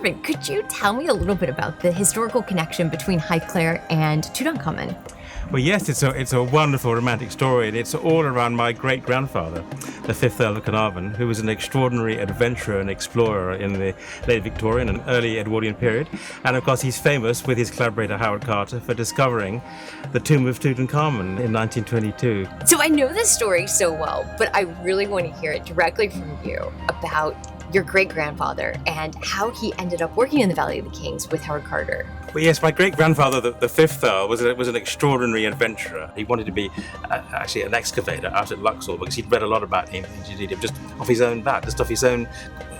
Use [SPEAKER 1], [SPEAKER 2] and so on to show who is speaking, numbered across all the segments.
[SPEAKER 1] Carnarvon, could you tell me a little bit about the historical connection between Highclere and Tutankhamen?
[SPEAKER 2] Well, yes, it's a wonderful romantic story, and it's all around my great-grandfather, the 5th Earl of Carnarvon, who was an extraordinary adventurer and explorer in the late Victorian and early Edwardian period. And of course, he's famous with his collaborator Howard Carter for discovering the tomb of Tutankhamen in 1922.
[SPEAKER 1] So I know this story so well, but I really want to hear it directly from you about your great-grandfather and how he ended up working in the Valley of the Kings with Howard Carter.
[SPEAKER 2] Well, yes, my great-grandfather, the 5th Earl, was an extraordinary adventurer. He wanted to be actually an excavator out at Luxor because he'd read a lot about ancient Egypt just off his own bat, just off his own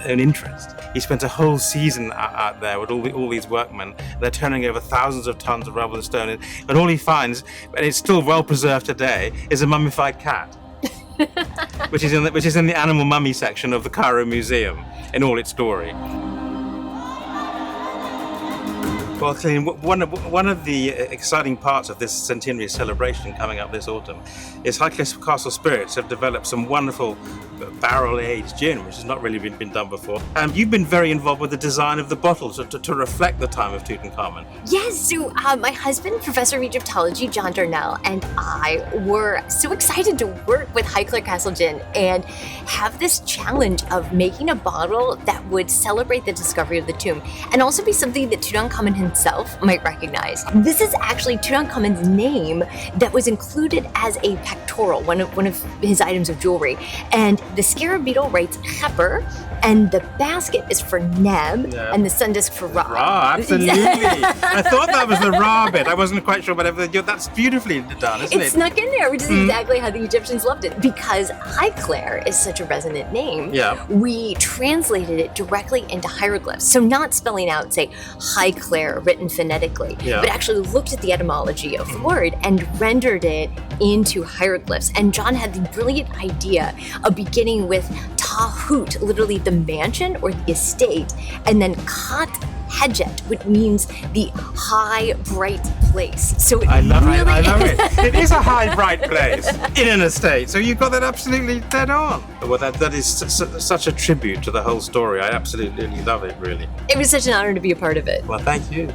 [SPEAKER 2] interest. He spent a whole season out there with all these workmen. They're turning over thousands of tons of rubble and stone, and all he finds, and it's still well preserved today, is a mummified cat. which is in the animal mummy section of the Cairo Museum in all its glory. Well, Colleen, one of the exciting parts of this centenary celebration coming up this autumn is Highclere Castle Spirits have developed some wonderful barrel-aged gin, which has not really been done before. And you've been very involved with the design of the bottles to reflect the time of Tutankhamen.
[SPEAKER 1] Yes, so my husband, Professor of Egyptology, John Darnell, and I were so excited to work with Highclere Castle Gin and have this challenge of making a bottle that would celebrate the discovery of the tomb and also be something that Tutankhamen himself might recognize. This is actually Tutankhamen's name that was included as a pectoral, one of his items of jewelry. And the scarab beetle writes Khepr, and the basket is for Neb, and the sun disk for Ra.
[SPEAKER 2] Ra, absolutely. I thought that was the Ra bit. I wasn't quite sure, but that's beautifully done, isn't it?
[SPEAKER 1] It's snuck in there, which is exactly how the Egyptians loved it. Because Highclere is such a resonant name, we translated it directly into hieroglyphs. So not spelling out, say, Highclere written phonetically, but actually looked at the etymology of the word and rendered it into hieroglyphs. And John had the brilliant idea of beginning with Tahut, literally the mansion or the estate, and then Kat Hedjet, which means the high, bright place. So
[SPEAKER 2] I love it. It is a high, bright place in an estate. So you got that absolutely dead on. Well, that is such a tribute to the whole story. I absolutely love it, really.
[SPEAKER 1] It was such an honor to be a part of it.
[SPEAKER 2] Well, thank you.